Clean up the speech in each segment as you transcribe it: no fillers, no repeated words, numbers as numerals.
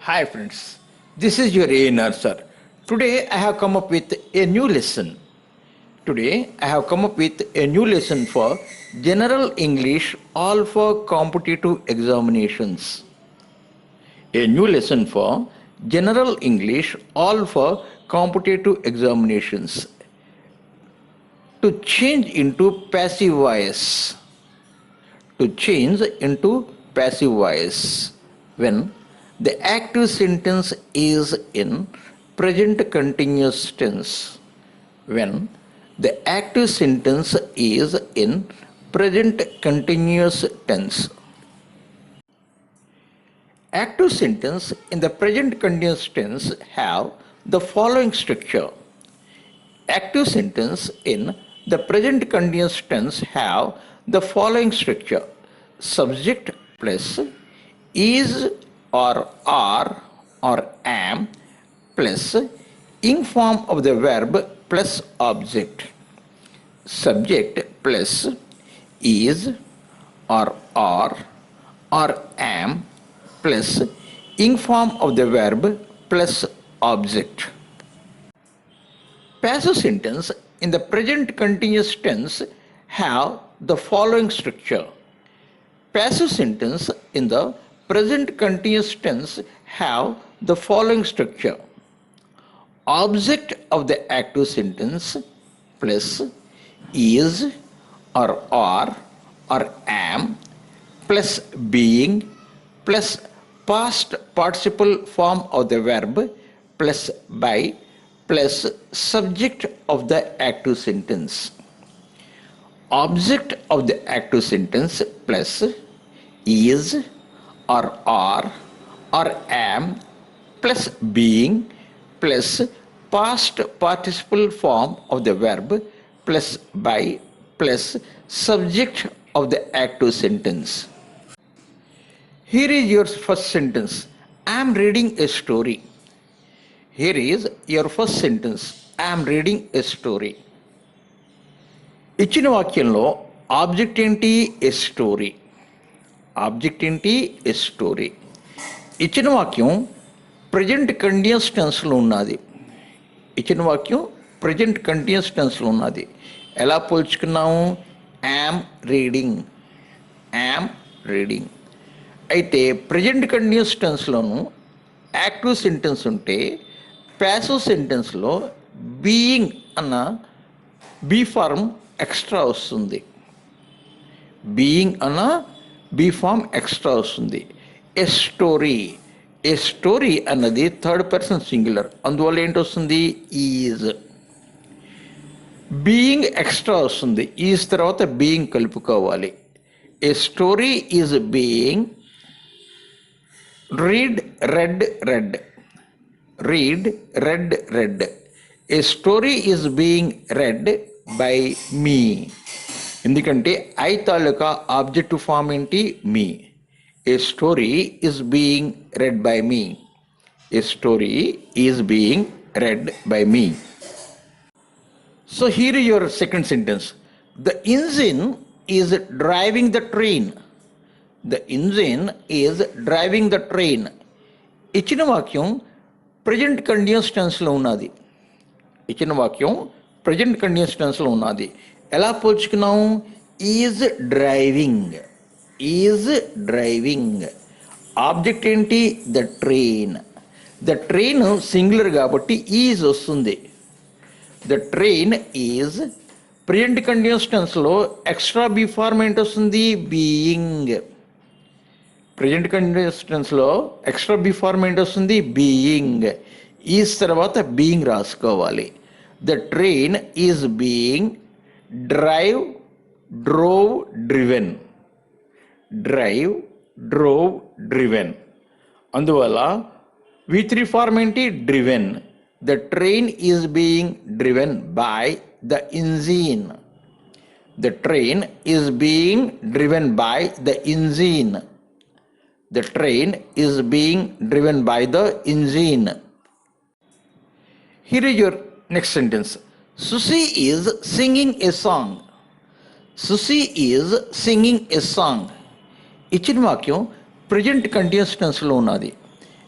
Hi friends, this is your A Nurser. Today I have come up with a new lesson. Today I have come up with a new lesson for General English all for competitive examinations. A new lesson for General English all for competitive examinations. To change into passive voice. To change into passive voice when the active sentence is in present continuous tense. When the active sentence is in present continuous tense. Active sentence in the present continuous tense have the following structure. Active sentence in the present continuous tense have the following structure. Subject plus is or are or am plus ing form of the verb plus object. Subject plus is or are or am plus ing form of the verb plus object. Passive sentence in the present continuous tense have the following structure. Passive sentence in the present continuous tense have the following structure. Object of the active sentence plus is or are or am plus being plus past participle form of the verb plus by plus subject of the active sentence. Object of the active sentence plus is or are or am plus being plus past participle form of the verb plus by plus subject of the active sentence. Here is your first sentence. I am reading a story. Here is your first sentence. I am reading a story. ఇచ్చిన వాక్యంలో object ఏంటి? A story. Object ఏంటి? A story. ఇచ్చిన వాక్యం present continuous టెన్స్లో ఉన్నది. ఇచ్చిన వాక్యం ప్రజెంట్ కంటిన్యూస్ టెన్స్లో ఉన్నది. ఎలా పోల్చుకున్నాము? Am reading. Am reading. అయితే ప్రజెంట్ కంటిన్యూస్ టెన్స్లోను యాక్టివ్ సెంటెన్స్ ఉంటే ప్యాసివ్ సెంటెన్స్లో బీయింగ్ అన్న బీ ఫార్మ్ ఎక్స్ట్రా వస్తుంది. బీయింగ్ అన్న బీ ఫార్మ్ ఎక్స్ట్రా వస్తుంది. A story. ఏ స్టోరీ అన్నది థర్డ్ పర్సన్ సింగులర్, అందువల్ల ఏంటి వస్తుంది? ఈజ్. బీయింగ్ ఎక్స్ట్రా వస్తుంది. ఈజ్ తర్వాత బీయింగ్ కలుపుకోవాలి. A story is being read, read, read. Read, read, read. A story is being read by me. ఎందుకంటే I తాలూకా ఆబ్జెక్టివ్ ఫామ్ ఏంటి? Me. A story is being read by me. A story is being read by me. So here your second sentence. The engine is driving the train. The engine is driving the train. ఇచ్చిన వాక్యం present continuous టెన్స్లో ఉన్నది. ఇచ్చిన వాక్యం present continuous టెన్స్లో ఉన్నది. ఎలా పోల్చుకున్నాము? Is driving. Is driving. Object ఏంటి? The train. The train singular కాబట్టి ఈజ్ వస్తుంది. The train is present continuous టెన్స్లో ఎక్స్ట్రా బీ ఫార్మ్ ఏంటి వస్తుంది? బీయింగ్. ప్రజెంట్ కంటిన్యూస్ టెన్స్లో ఎక్స్ట్రా బీ ఫార్మ్ ఏంటి వస్తుంది? బీయింగ్. ఈజ్ తర్వాత బీయింగ్ రాసుకోవాలి. The train is being drive, drove, driven. Drive, drove, driven. అందువల్ల V3 ఫార్మ్ ఏంటి? Driven. The train is being driven by the engine. The train is being driven by the engine. The train is being driven by the engine. Here is your next sentence. Susie is singing a song. Susie is singing a song. ఇచ్చిన వాక్యం present continuous టెన్స్లో ఉన్నది.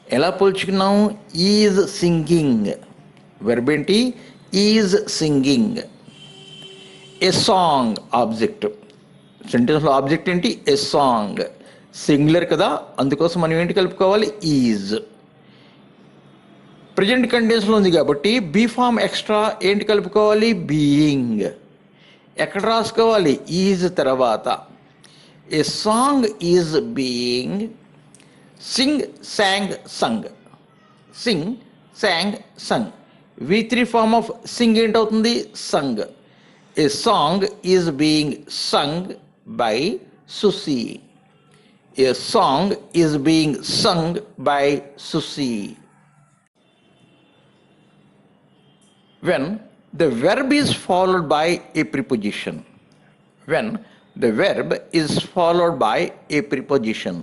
ఎలా పోల్చుకున్నాం? Is singing. Verb ఏంటి? Is singing. A song object. సెంటెన్స్లో object ఏంటి? A song. Singular కదా, అందుకోసం మనం ఏంటి కలుపుకోవాలి? ఈజ్. ప్రజెంట్ కండిషన్లో ఉంది కాబట్టి బీ ఫామ్ ఎక్స్ట్రా ఏంటి కలుపుకోవాలి? బీయింగ్. ఎక్కడ రాసుకోవాలి? ఈజ్ తర్వాత. A song is being. Sing, sang, sung. Sing, sang, sung. V3 form of sing ఏంటవుతుంది? Sung. A song is being sung by Susie. A song is being sung by Susie. When the verb is followed by a preposition. When the verb is followed by a preposition.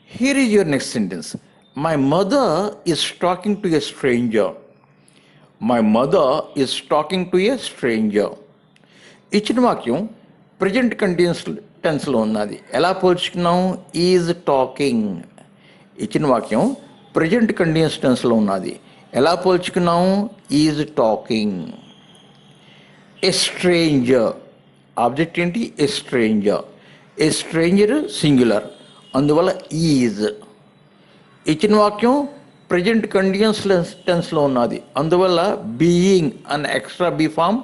Here is your next sentence. My mother is talking to a stranger. My mother is talking to a stranger. ఇచ్చిన వాక్యం present continuous టెన్స్లో ఉన్నది. ఎలా పోల్చుకున్నాం? Is talking. ఇచ్చిన వాక్యం present continuous టెన్స్లో ఉన్నది. ఎలా పోల్చుకున్నాం? Is talking. A stranger object ఏంటి? A stranger. A stranger singular, అందువల్ల ఈజ్. ఇచ్చిన వాక్యం ప్రజెంట్ కంటిన్యూస్ టెన్స్లో ఉన్నది, అందువల్ల బీయింగ్ అన్న ఎక్స్ట్రా బీ ఫామ్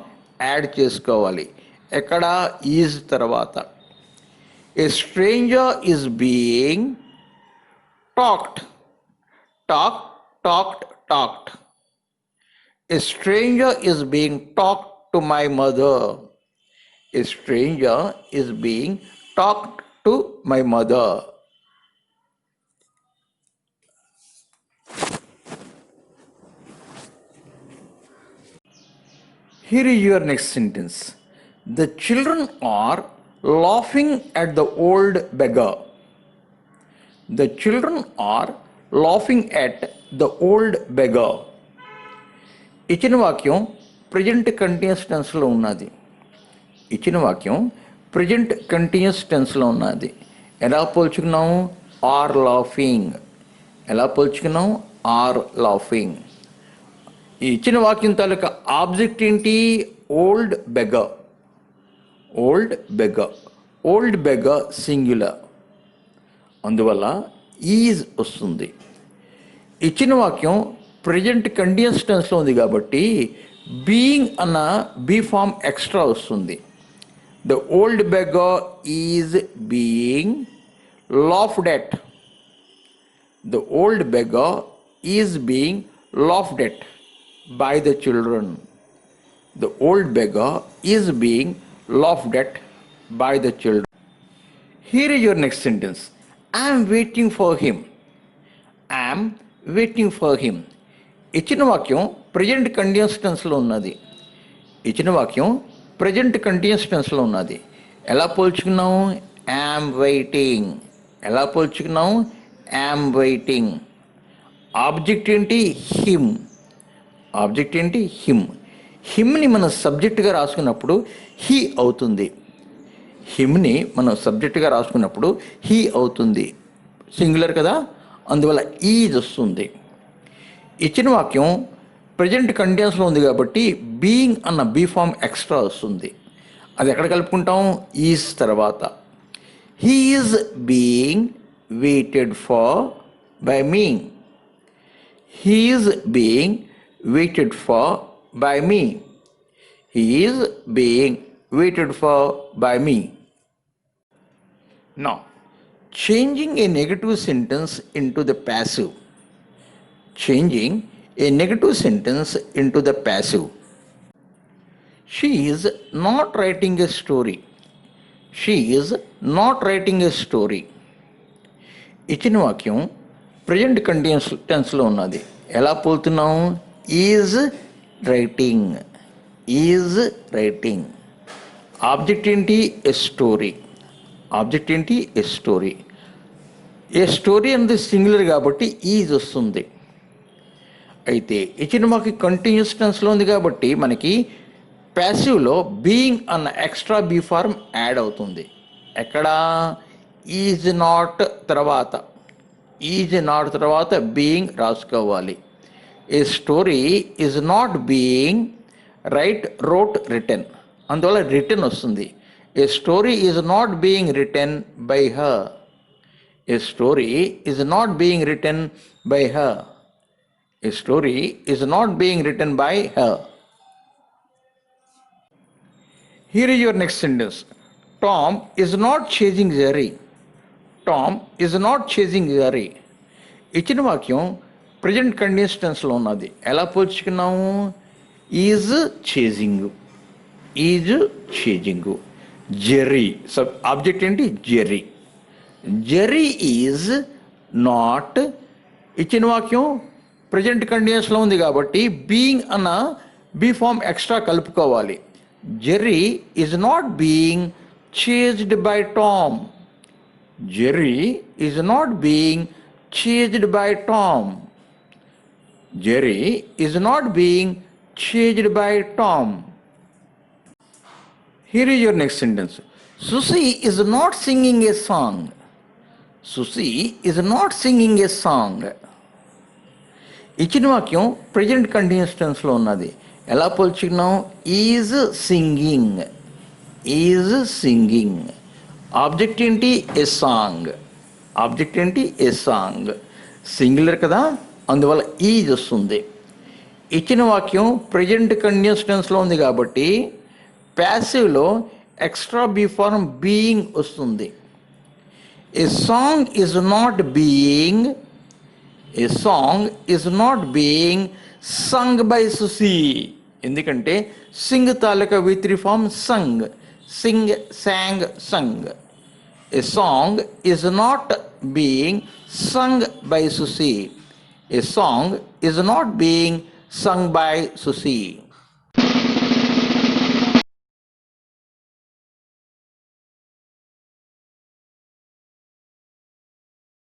యాడ్ చేసుకోవాలి. ఎక్కడ? ఈజ్ తర్వాత. ఏ stranger is being talked. Talk, talked, talked. A stranger is being talked to my mother. A stranger is being talked to my mother. Here is your next sentence. The children are laughing at the old beggar. The children are laughing at the old beggar. ఇచ్చిన వాక్యం present continuous టెన్స్లో ఉన్నది. ఇచ్చిన వాక్యం present continuous టెన్స్లో ఉన్నది. ఎలా పోల్చుకున్నాం? Are laughing. ఎలా పోల్చుకున్నాం? Are laughing. ఈ ఇచ్చిన వాక్యం తాలూకా ఆబ్జెక్ట్ ఏంటి? Old beggar. Old beggar. Old beggar singular, అందువల్ల ఈజ్ వస్తుంది. ఇచ్చిన వాక్యం ప్రజెంట్ కంటిన్యూస్ టెన్స్లో ఉంది కాబట్టి బీయింగ్ అన్న బీ ఫామ్ ఎక్స్ట్రా వస్తుంది. The old beggar is being laughed at. The old beggar is being laughed at by the children. The old beggar is being laughed at by the children. Here is your next sentence. I'm waiting for him. I'm waiting for him. ఇచ్చిన వాక్యం present continuous టెన్స్లో ఉన్నది. ఇచ్చిన వాక్యం present continuous టెన్స్లో ఉన్నది. ఎలా పోల్చుకున్నాం? Am waiting. ఎలా పోల్చుకున్నాం? Am waiting. ఆబ్జెక్ట్ ఏంటి? హిమ్. ఆబ్జెక్ట్ ఏంటి? హిమ్. హిమ్ని మనం సబ్జెక్టుగా రాసుకున్నప్పుడు హీ అవుతుంది. హిమ్ని మనం సబ్జెక్టుగా రాసుకున్నప్పుడు హీ అవుతుంది, సింగులర్ కదా, అందువల్ల ఈజ్ వస్తుంది. ఇచ్చిన వాక్యం ప్రజెంట్ కంటిన్యూస్లో ఉంది కాబట్టి బీయింగ్ అన్న బీ ఫామ్ ఎక్స్ట్రా వస్తుంది. అది ఎక్కడ కలుపుకుంటాం? ఈజ్ తర్వాత. He is being waited for by me. He is being waited for by me. He is being waited for by me. Now, changing a negative sentence into the passive. Changing a negative sentence into the passive. She is not writing a story. She is not writing a story. ఇచ్చిన వాక్యం present continuous టెన్స్లో ఉన్నది. ఎలా పోతున్నాం? Is writing. Is writing. Object ఏంటి? A story. Object ఏంటి? A story. A story అనేది singular కాబట్టి ఈజ్ వస్తుంది. అయితే ఇచ్చిన మాకు కంటిన్యూస్ టెన్స్లో ఉంది కాబట్టి మనకి ప్యాసివ్లో బీయింగ్ అన్న ఎక్స్ట్రా బీ ఫార్మ్ యాడ్ అవుతుంది. ఎక్కడ? ఈజ్ నాట్ తర్వాత. ఈజ్ నాట్ తర్వాత బీయింగ్ రాసుకోవాలి. A story is not being wrote written, అందువల్ల రిటర్న్ వస్తుంది. A story is not being written by her. A story is not being written by her. A story is not being written by her. Here is your next sentence. Tom is not chasing Jerry. Tom is not chasing Jerry. ఇచ్చిన వాక్యం present continuous టెన్స్లో ఉన్నది. ఎలా పోల్చుకున్నాము? Is chasing, is chasing. Jerry సబ్ object ఏంటి? Jerry. Jerry is not. ఇచ్చిన వాక్యం ప్రజెంట్ కంటిన్యూస్లో ఉంది కాబట్టి బీయింగ్ అన్న బీ ఫామ్ ఎక్స్ట్రా కలుపుకోవాలి. Jerry is not being chased by Tom. Jerry is not being chased by Tom. Jerry is not being chased by Tom. Here is your next sentence. Susie is not singing a song. Susie is not singing a song. ఇచ్చిన వాక్యం present continuous టెన్స్లో ఉన్నది. ఎలా పోల్చుకున్నాం? Is singing, is singing. Object ఏంటి? A song. Object ఏంటి? A song. Singular కదా, అందువల్ల ఈజ్ వస్తుంది. ఇచ్చిన వాక్యం ప్రజెంట్ కంటిన్యూస్ టెన్స్లో ఉంది కాబట్టి ప్యాసివ్లో ఎక్స్ట్రా బీ ఫార్మ్ బీయింగ్ వస్తుంది. A song is not being, a song is not being sung by Susie. ఎందుకంటే సింగ్ తాలూకా V3 form sung. Sing, sang, sung. A song is not being sung by Susie. A song is not being sung by Susie.